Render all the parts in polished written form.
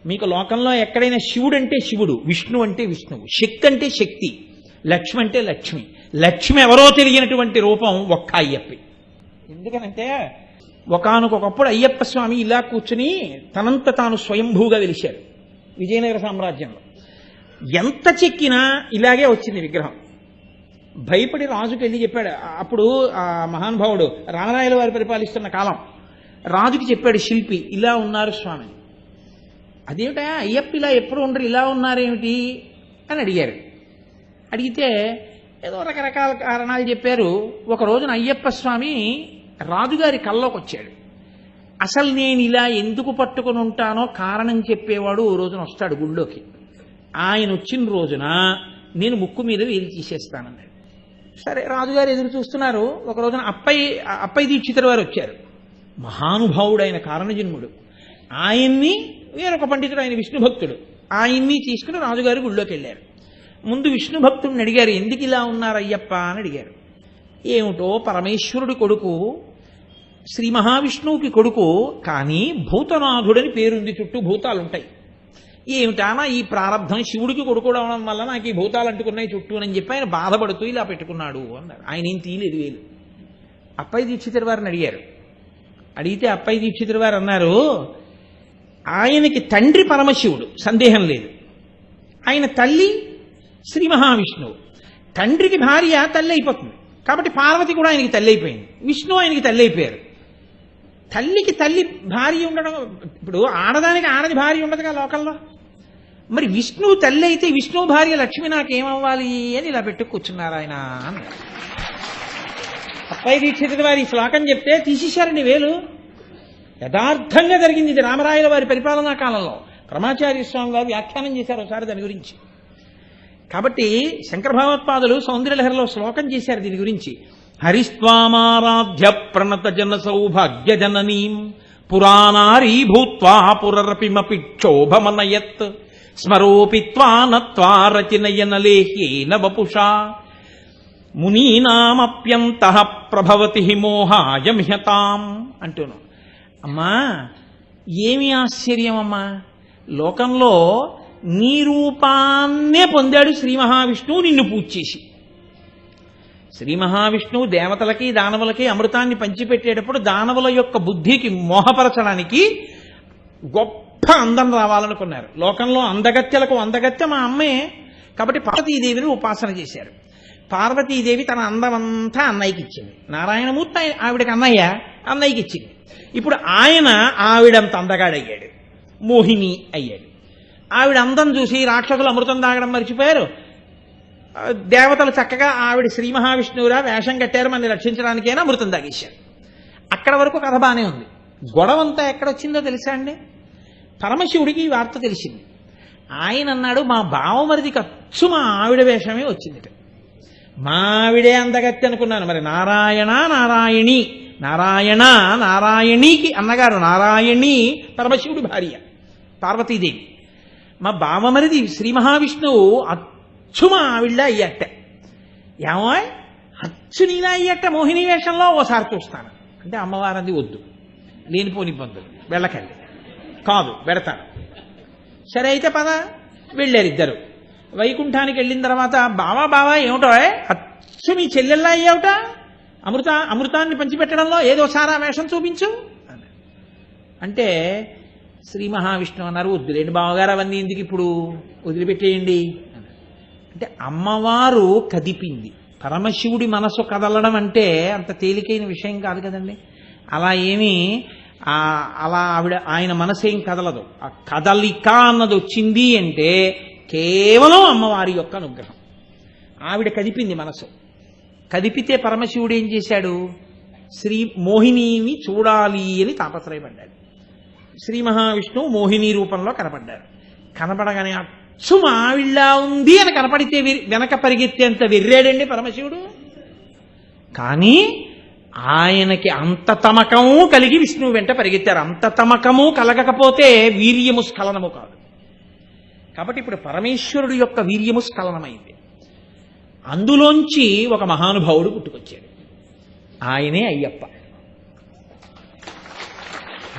మీకు లోకంలో ఎక్కడైనా శివుడు అంటే శివుడు, విష్ణు అంటే విష్ణువు, శక్తి అంటే శక్తి, లక్ష్మి అంటే లక్ష్మి. లక్ష్మి ఎవరో తెలియనటువంటి రూపం ఒక్క అయ్యప్పి. ఎందుకనంటే ఒకానొకప్పుడు అయ్యప్ప స్వామి ఇలా కూర్చుని తనంత తాను స్వయంభూగా వెలిశారు విజయనగర సామ్రాజ్యంలో. ఎంత చెక్కినా ఇలాగే వచ్చింది విగ్రహం. భయపడి రాజుకి వెళ్ళి చెప్పాడు. అప్పుడు ఆ మహానుభావుడు రామరాయల వారు పరిపాలిస్తున్న కాలం. రాజుకి చెప్పాడు శిల్పి, ఇలా ఉన్నారు స్వామి. అదేమిటా అయ్యప్ప ఇలా ఎప్పుడు ఉండరు, ఇలా ఉన్నారేమిటి అని అడిగారు. అడిగితే ఏదో రకరకాల కారణాలు చెప్పారు. ఒక రోజున అయ్యప్ప స్వామి రాజుగారి కల్లోకి వచ్చాడు. అసలు నేను ఇలా ఎందుకు పట్టుకుని ఉంటానో కారణం చెప్పేవాడు ఓ రోజున వస్తాడు గుళ్ళోకి. ఆయన వచ్చిన రోజున నేను ముక్కు మీద వేలు తీసేస్తానన్నాడు. సరే రాజుగారు ఎదురు చూస్తున్నారు. ఒక రోజున అప్పయ్య దీక్షితుల వారు వచ్చారు. మహానుభావుడైన కారణజన్ముడు. ఆయన్ని వేరొక పండితుడు, ఆయన విష్ణు భక్తుడు, ఆయన్ని తీసుకుని రాజుగారు గుళ్ళోకి వెళ్ళారు. ముందు విష్ణు భక్తుడిని అడిగారు, ఎందుకు ఇలా ఉన్నారు అయ్యప్ప అని అడిగారు. ఏమిటో పరమేశ్వరుడి కొడుకు, శ్రీ మహావిష్ణువుకి కొడుకు, కానీ భూతనాథుడని పేరుంది, చుట్టూ భూతాలుంటాయి. ఏమిటానా ఈ ప్రారంధం, శివుడికి కొడుకు అవడం వల్ల నాకు ఈ భూతాలు అంటుకున్నాయి చుట్టూ అని చెప్పి ఆయన బాధపడుతూ ఇలా పెట్టుకున్నాడు అన్నారు. ఆయన ఏం తీయలేదు వేలు. అప్పయ్య దీక్షితుల వారిని అడిగారు. అడిగితే అప్పయ్య దీక్షితుల వారు అన్నారు, ఆయనకి తండ్రి పరమశివుడు, సందేహం లేదు. ఆయన తల్లి శ్రీ మహావిష్ణువు. తండ్రికి భార్య తల్లి అయిపోతుంది కాబట్టి పార్వతి కూడా ఆయనకి తల్లి అయిపోయింది, విష్ణువు ఆయనకి తల్లి అయిపోయారు. తల్లికి తల్లి భార్య ఉండడం, ఇప్పుడు ఆడదానికి ఆడది భార్య ఉండదుగా లోకంలో. మరి విష్ణువు తల్లి అయితే విష్ణువు భార్య లక్ష్మి నాకేమవ్వాలి అని ఇలా పెట్టు కూర్చున్నారు ఆయన అన్నారు. అప్పయ్య దీక్షితుల వారి శ్లోకం చెప్తే తీసేశారండి వేలు. యథార్థంగా జరిగింది ఇది రామరాయల వారి పరిపాలనా కాలంలో. పరమాచార్య స్వామి వారు వ్యాఖ్యానం చేశారు ఒకసారి దాని గురించి. కాబట్టి శంకర భగవత్పాదులు సౌందర్యలహరిలో శ్లోకం చేశారు దీని గురించి. హరిస్వామారాధ్య ప్రణత జన సౌభాగ్య జననీం పురాణారీ భూత్వా పురరపిమపి క్షోభమనయత్ స్మరోపి త్వానత్వా రచనయన లేహ్యేన వపుషా మునీనామప్యంతః ప్రభవతి మోహాయమిహతాం అంటున్నాం. అమ్మా ఏమి ఆశ్చర్యం అమ్మా, లోకంలో నీ రూపాన్నే పొందాడు శ్రీ మహావిష్ణువు నిన్ను పూజ చేసి. శ్రీ మహావిష్ణువు దేవతలకి దానవులకి అమృతాన్ని పంచిపెట్టేటప్పుడు దానవుల యొక్క బుద్ధికి మోహపరచడానికి గొప్ప అందం రావాలనుకున్నారు. లోకంలో అందగత్యలకు అందగత్య మా అమ్మే కాబట్టి పార్వతీదేవిని ఉపాసన చేశారు. పార్వతీదేవి తన అందమంతా అన్నయ్యకి ఇచ్చింది. నారాయణమూర్తి ఆవిడకి అన్నయ్యకి ఇచ్చింది. ఇప్పుడు ఆయన ఆవిడంత అందగాడయ్యాడు, మోహిని అయ్యాడు. ఆవిడ అందం చూసి రాక్షసులు అమృతం తాగడం మర్చిపోయారు. దేవతలు చక్కగా ఆవిడ శ్రీ మహావిష్ణువురా వేషం కట్టారు మనని రక్షించడానికైనా అమృతం తాగేశారు. అక్కడ వరకు కథ బానే ఉంది. గొడవంతా ఎక్కడొచ్చిందో తెలుసా అండి? పరమశివుడికి ఈ వార్త తెలిసింది. ఆయన అన్నాడు, మా బావమరిదికి అచ్చు మా ఆవిడ వేషమే వచ్చింది. మా ఆవిడే అందగత్తి అనుకున్నాను. మరి నారాయణ నారాయణి, నారాయణ నారాయణికి అన్నగారు, నారాయణి పరమశివుడి భార్య పార్వతీదేవి. మా బావమరిది శ్రీ మహావిష్ణువు అచ్చు మా ఆవిడ అయ్యట్ట. ఏమో అచ్చు నీలా అయ్యట్ట మోహిని వేషంలో ఓసారి చూస్తాను అంటే అమ్మవారది వద్దు, లేనిపోని ఇబ్బందులు, వెళ్ళకండి, కాదు పెడతాను. సరే అయితే పద. వెళ్ళారు ఇద్దరు. వైకుంఠానికి వెళ్ళిన తర్వాత బావా ఏమిటో అచ్చు మీ చెల్లెల్లా అయ్యావుట, అమృతాన్ని పంచిపెట్టడంలో ఏదోసారి ఆ వేషం చూపించు అంటే శ్రీ మహావిష్ణువు అన్నారు, వద్దులేండి బావగారు అవన్నీ ఎందుకు ఇప్పుడు, వదిలిపెట్టేయండి. అంటే అమ్మవారు కదిపింది. పరమశివుడి మనసు కదలడం అంటే అంత తేలికైన విషయం కాదు కదండి. అలా ఏమీ అలా ఆయన మనసు ఏం కదలదు. ఆ కదలిక అన్నది వచ్చింది అంటే కేవలం అమ్మవారి యొక్క అనుగ్రహం. ఆవిడ కదిపింది మనసు. కదిపితే పరమశివుడు ఏం చేశాడు, శ్రీ మోహినిని చూడాలి అని తాపత్రయపడ్డాడు. శ్రీ మహావిష్ణువు మోహిని రూపంలో కనపడ్డారు. కనపడగానే అచ్చు ఆవిళ్ళ ఉంది అని కనపడితే వెనక పరిగెత్తేంత వెర్రాడండి పరమశివుడు. కానీ ఆయనకి అంత తమకము కలిగి విష్ణువు వెంట పరిగెత్తారు. అంత తమకము కలగకపోతే వీర్యము స్ఖలనము కాదు. కాబట్టి ఇప్పుడు పరమేశ్వరుడు యొక్క వీర్యము స్ఖలనమైంది. అందులోంచి ఒక మహానుభావుడు పుట్టుకొచ్చాడు. ఆయనే అయ్యప్ప.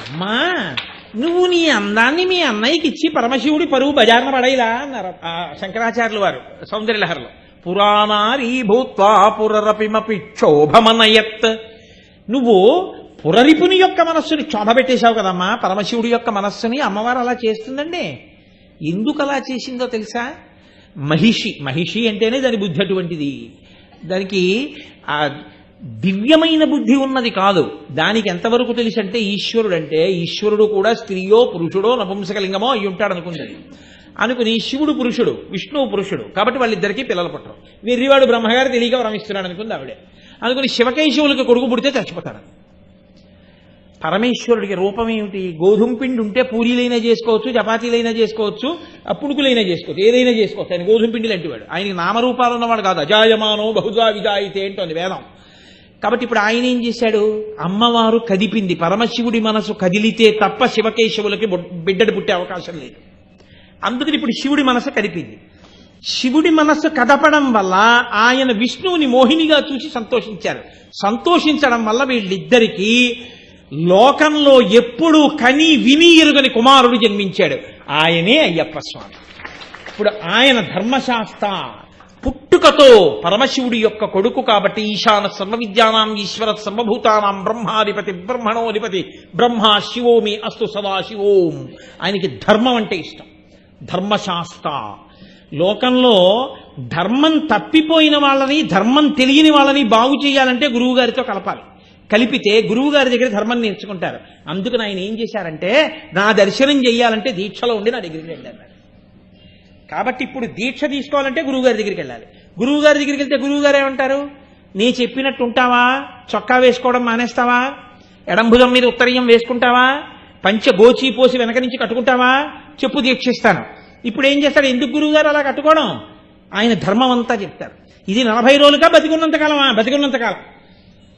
అమ్మా నువ్వు నీ అందాన్ని మీ అన్నయ్యకి ఇచ్చి పరమశివుడి పరువు బజార్న పడైలా అన్నారు శంకరాచార్యులు వారు సౌందర్యలహరిలో. పురాణారీ భూత్వా పురరపిమపి క్షోభమనయత్. నువ్వు పురరిపుని యొక్క మనస్సుని క్షోభపెట్టేశావు కదమ్మా, పరమశివుడి యొక్క మనస్సుని అమ్మవారు అలా చేస్తుందండి. ఎందుకు అలా చేసిందో తెలుసా? మహిషి అంటేనే దాని బుద్ధి అటువంటిది. దానికి ఆ దివ్యమైన బుద్ధి ఉన్నది కాదు. దానికి ఎంతవరకు తెలుసు అంటే ఈశ్వరుడు అంటే ఈశ్వరుడు కూడా స్త్రీయో పురుషుడో నపుంసకలింగమో అయి ఉంటాడు అనుకుంది. అనుకుని శివుడు పురుషుడు, విష్ణువు పురుషుడు, కాబట్టి వాళ్ళిద్దరికీ పిల్లలు పుట్టరు. వెర్రివాడు బ్రహ్మగారు తెలియక వరమిస్తున్నాడు అనుకుంది ఆవిడే. అనుకుని శివకేశవులకి కొడుకు పుడితే చచ్చిపోతాడు. పరమేశ్వరుడికి రూపం ఏమిటి? గోధుమ పిండి ఉంటే పూరీలైనా చేసుకోవచ్చు, చపాతీలైనా చేసుకోవచ్చు, పుణుకులైనా చేసుకోవచ్చు, ఏదైనా చేసుకోవచ్చు. ఆయన గోధుమ పిండి లాంటి వాడు. ఆయనకి నామరూపాలు ఉన్నవాడు కాదు. అజాయమానో బహుజా విజాయితే అంటోంది వేదం. కాబట్టి ఇప్పుడు ఆయన ఏం చేశాడు? అమ్మవారు కదిపింది. పరమశివుడి మనసు కదిలితే తప్ప శివకేశవులకి బిడ్డడు పుట్టే అవకాశం లేదు. అందుకని ఇప్పుడు శివుడి మనసు కదిపింది. శివుడి మనస్సు కదపడం వల్ల ఆయన విష్ణువుని మోహినిగా చూసి సంతోషించారు. సంతోషించడం వల్ల వీళ్ళిద్దరికీ లోకంలో ఎప్పుడూ కని విని ఎరుగని కుమారుడు జన్మించాడు. ఆయనే అయ్యప్ప స్వామి. ఇప్పుడు ఆయన ధర్మశాస్త్ర పుట్టుకతో పరమశివుడి యొక్క కొడుకు కాబట్టి ఈశాన సర్వ విద్యానాం ఈశ్వర సర్వభూతానాం బ్రహ్మాధిపతి బ్రహ్మణోధిపతి బ్రహ్మ శివోమి అస్తు సదాశివోం. ఆయనకి ధర్మం అంటే ఇష్టం. ధర్మశాస్త్ర. లోకంలో ధర్మం తప్పిపోయిన వాళ్ళని, ధర్మం తెలియని వాళ్ళని బాగు చేయాలంటే గురువు గారితో కలపాలి. కలిపితే గురువు గారి దగ్గర ధర్మం నేర్చుకుంటారు. అందుకని ఆయన ఏం చేశారంటే, నా దర్శనం చేయాలంటే దీక్షలో ఉండి నా దగ్గరికి వెళ్ళారు. కాబట్టి ఇప్పుడు దీక్ష తీసుకోవాలంటే గురువు గారి దగ్గరికి వెళ్ళాలి. గురువు గారి దగ్గరికి వెళ్తే గురువు గారు ఏమంటారు? నీ చెప్పినట్టు ఉంటావా? చొక్కా వేసుకోవడం మానేస్తావా? ఎడంభుజం మీద ఉత్తరీయం వేసుకుంటావా? పంచ గోచి పోసి వెనక నుంచి కట్టుకుంటావా? చెప్పు, దీక్షిస్తాను. ఇప్పుడు ఏం చేస్తాడు? ఎందుకు గురువు గారు అలా కట్టుకోవడం? ఆయన ధర్మం అంతా చెప్తారు. ఇది 40 రోజులుగా బతికున్నంతకాలమా? బతికున్నంతకాలం.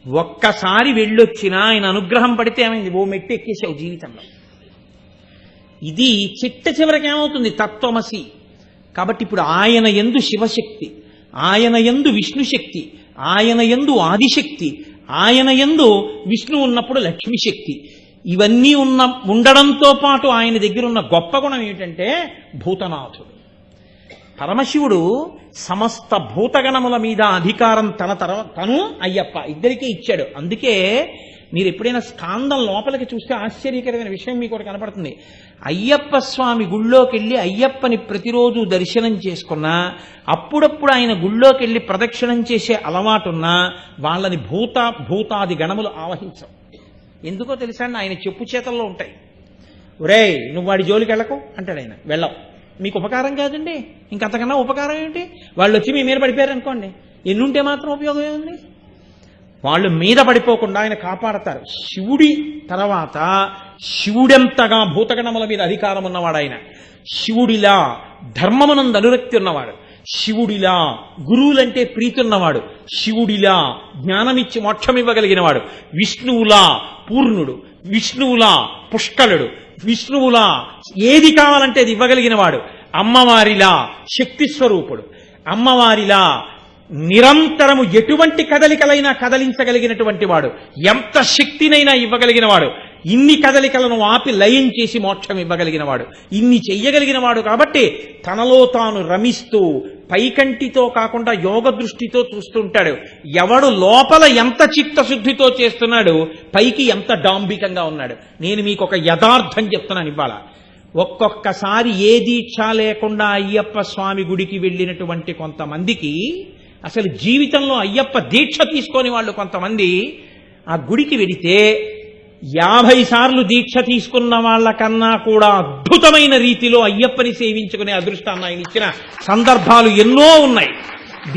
ఒక్కసారి వెళ్ళొచ్చినా ఆయన అనుగ్రహం పడితే ఏమైంది? ఓ మెట్టు ఎక్కేసావు జీవితంలో. ఇది చిట్ట చివరికి ఏమవుతుంది? తత్వమసి. కాబట్టి ఇప్పుడు ఆయన యందు శివశక్తి, ఆయన యందు విష్ణుశక్తి, ఆయన యందు ఆదిశక్తి, ఆయన యందు విష్ణు ఉన్నప్పుడు లక్ష్మీశక్తి, ఇవన్నీ ఉండడంతో పాటు ఆయన దగ్గర ఉన్న గొప్ప గుణం ఏమిటంటే భూతనాథుడు. పరమశివుడు సమస్త భూతగణముల మీద అధికారం తను అయ్యప్ప ఇద్దరికీ ఇచ్చాడు. అందుకే మీరు ఎప్పుడైనా స్కాందం లోపలికి చూస్తే ఆశ్చర్యకరమైన విషయం మీకు ఒకటి కనపడుతుంది. అయ్యప్ప స్వామి గుళ్ళోకి వెళ్ళి అయ్యప్పని ప్రతిరోజు దర్శనం చేసుకున్నా, అప్పుడప్పుడు ఆయన గుళ్ళోకి వెళ్ళి ప్రదక్షిణం చేసే అలవాటున్నా వాళ్ళని భూతాది గణములు ఆవహించవు. ఎందుకో తెలుసా అండి? ఆయన చెప్పు చేతల్లో ఉంటాయి. ఒరేయ్, నువ్వు వాడి జోలికి వెళ్ళకు అంటాడు ఆయన. వెళ్ళవు. మీకు ఉపకారం కాదండి, ఇంకంతకన్నా ఉపకారం ఏంటి? వాళ్ళు వచ్చి మీ మీద పడిపోయారు అనుకోండి, ఎన్నుంటే మాత్రం ఉపయోగం ఏముంది? వాళ్ళు మీద పడిపోకుండా ఆయన కాపాడతారు. శివుడి తర్వాత శివుడెంతగా భూతగణముల మీద అధికారం ఉన్నవాడు ఆయన. శివుడిలా ధర్మమునందు అనురక్తి ఉన్నవాడు, శివుడిలా గురువులంటే ప్రీతి ఉన్నవాడు, శివుడిలా జ్ఞానమిచ్చి మోక్షం ఇవ్వగలిగినవాడు, విష్ణువులా పూర్ణుడు, విష్ణువులా పుష్కలుడు, విష్ణువులా ఏది కావాలంటే అది ఇవ్వగలిగిన వాడు, అమ్మవారిలా శక్తి స్వరూపుడు, అమ్మవారిలా నిరంతరము ఎటువంటి కదలికలైనా కదలించగలిగినటువంటి వాడు, ఎంత శక్తినైనా ఇవ్వగలిగిన వాడు, ఇన్ని కదలికలను ఆపి లయం చేసి మోక్షం ఇవ్వగలిగిన వాడు, ఇన్ని చెయ్యగలిగిన వాడు. కాబట్టి తనలో తాను రమిస్తూ పైకంటితో కాకుండా యోగ దృష్టితో చూస్తుంటాడు. ఎవడు లోపల ఎంత చిత్తశుద్ధితో చేస్తున్నాడు, పైకి ఎంత డాంబికంగా ఉన్నాడు. నేను మీకు ఒక యథార్థం చెప్తున్నాను ఇవాళ. ఒక్కొక్కసారి ఏ దీక్ష లేకుండా అయ్యప్ప స్వామి గుడికి వెళ్ళినటువంటి కొంతమందికి, అసలు జీవితంలో అయ్యప్ప దీక్ష తీసుకొని వాళ్ళు కొంతమంది ఆ గుడికి వెడితే 50 సార్లు దీక్ష తీసుకున్న వాళ్ళకన్నా కూడా అద్భుతమైన రీతిలో అయ్యప్పని సేవించుకునే అదృష్టాన్ని ఆయన ఇచ్చిన సందర్భాలు ఎన్నో ఉన్నాయి.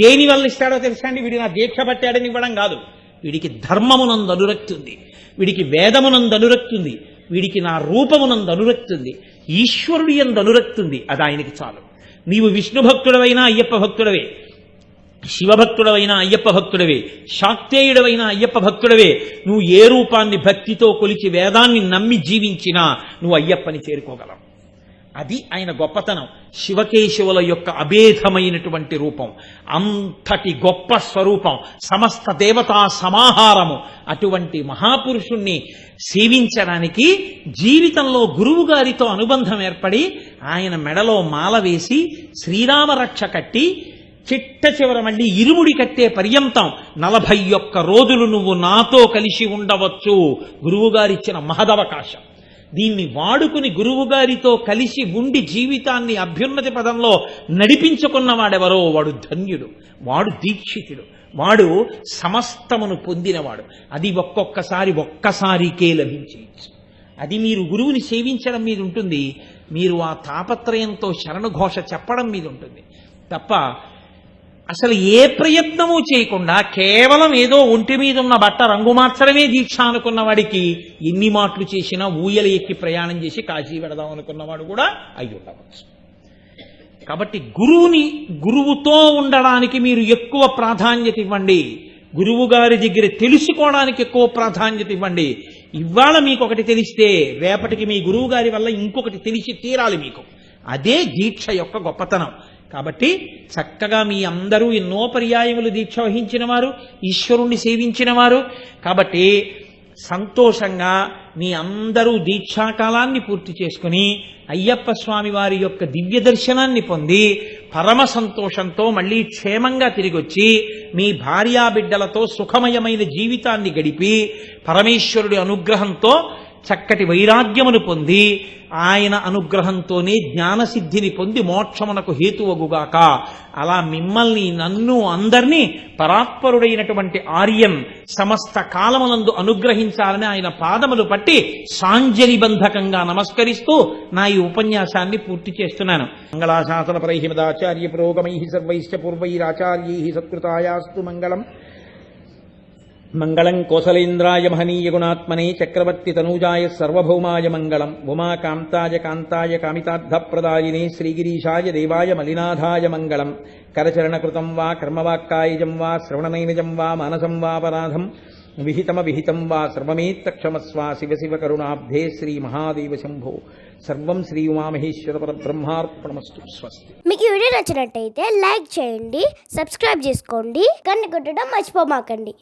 దేని వల్ల ఇస్తాడో తెలుసా అండి? వీడి నా దీక్ష పట్టాడని ఇవ్వడం కాదు. వీడికి ధర్మమునందు అనురక్తి ఉంది, వీడికి వేదమునందు అనురక్తి ఉంది, వీడికి నా రూపమునందు అనురక్తి ఉంది, ఈశ్వరుడి యందు అనురక్తి ఉంది. అది ఆయనకి చాలు. నీవు విష్ణు భక్తుడవైనా అయ్యప్ప భక్తుడవే, శివభక్తుడవైనా అయ్యప్ప భక్తుడవే, శాక్తేయుడవైనా అయ్యప్ప భక్తుడవే. నువ్వు ఏ రూపాన్ని భక్తితో కొలిచి వేదాన్ని నమ్మి జీవించినా నువ్వు అయ్యప్పని చేరుకోగలవు. అది ఆయన గొప్పతనం. శివకేశవుల యొక్క అభేదమైనటువంటి రూపం, అంతటి గొప్ప స్వరూపం, సమస్త దేవతా సమాహారము. అటువంటి మహాపురుషుణ్ణి సేవించడానికి జీవితంలో గురువు గారితో అనుబంధం ఏర్పడి ఆయన మెడలో మాల వేసి శ్రీరామరక్ష కట్టి చిట్ట చివర మళ్ళీ ఇరుముడి కట్టే పర్యంతం 41 రోజులు నువ్వు నాతో కలిసి ఉండవచ్చు. గురువుగారిచ్చిన మహదవకాశం. దీన్ని వాడుకుని గురువుగారితో కలిసి ఉండి జీవితాన్ని అభ్యున్నతి పదంలో నడిపించుకున్నవాడెవరో వాడు ధన్యుడు, వాడు దీక్షితుడు, వాడు సమస్తమును పొందినవాడు. అది ఒక్కసారికే లభించేయచ్చు. అది మీరు గురువుని సేవించడం మీద ఉంటుంది, మీరు ఆ తాపత్రయంతో శరణుఘోష చెప్పడం మీద ఉంటుంది తప్ప అసలు ఏ ప్రయత్నము చేయకుండా కేవలం ఏదో ఒంటి మీద ఉన్న బట్ట రంగు మార్చడమే దీక్ష అనుకున్న వాడికి ఎన్ని మాటలు చేసినా ఊయల ఎక్కి ప్రయాణం చేసి కాశీ వెడదాం అనుకున్నవాడు కూడా అయి ఉండవచ్చు. కాబట్టి గురువుతో ఉండడానికి మీరు ఎక్కువ ప్రాధాన్యత ఇవ్వండి. గురువు గారి దగ్గర తెలుసుకోవడానికి ఎక్కువ ప్రాధాన్యత ఇవ్వండి. ఇవాళ మీకు ఒకటి తెలిస్తే రేపటికి మీ గురువు గారి వల్ల ఇంకొకటి తెలిసి తీరాలి మీకు. అదే దీక్ష యొక్క గొప్పతనం. కాబట్టి చక్కగా మీ అందరూ ఎన్నో పర్యాయములు దీక్ష వహించిన వారు, ఈశ్వరుణ్ణి సేవించిన వారు. కాబట్టి సంతోషంగా మీ అందరూ దీక్షాకాలాన్ని పూర్తి చేసుకుని అయ్యప్ప స్వామి వారి యొక్క దివ్య దర్శనాన్ని పొంది పరమ సంతోషంతో మళ్ళీ క్షేమంగా తిరిగొచ్చి మీ భార్యాబిడ్డలతో సుఖమయమైన జీవితాన్ని గడిపి పరమేశ్వరుడి అనుగ్రహంతో చక్కటి వైరాగ్యమును పొంది ఆయన అనుగ్రహంతోనే జ్ఞానసిద్ధిని పొంది మోక్షమునకు హేతువగుగాక. అలా మిమ్మల్ని, నన్ను, అందరినీ పరాత్పరుడైనటువంటి ఆర్యన్ సమస్త కాలమునందు అనుగ్రహించాలని ఆయన పాదములు పట్టి సాంజలిబంధకంగా నమస్కరిస్తూ నా ఈ ఉపన్యాసాన్ని పూర్తి చేస్తున్నాను. మంగళాశాసన పరైహిమదాచార్య పురోగమై సర్వైశ్చ పూర్వైరాచార్యై సత్కృతాయాస్తు మంగళం. మంగళం కోసలేంద్రాయ మహనీయ గుణాత్మనే చక్రవర్తి తనూజాయ సర్వభౌమాయ మంగళం. ఉమాకాంతాయ కాంతాయ కామితార్థప్రదాయినే శ్రీగిరీశాయ దేవాయ మలినాథాయ మంగళం. కరచరణకృతం వా కర్మవాక్కాయజం వా శ్రవణనైనజం వా మానసం వాపరాధం విహితం వా సర్వమేత్తక్షమస్వ. శివ శివ కరుణాబ్ధే శ్రీ మహాదేవ శంభో. సర్వం శ్రీ ఉమామహేశ్వర పరబ్రహ్మార్పణమస్తు. స్వస్తి. మీకు ఈ వీడియో నచ్చినట్టయితే లైక్ చేయండి, సబ్స్క్రైబ్ చేసుకోండి, గంట కొట్టడం మర్చిపోమాకండి.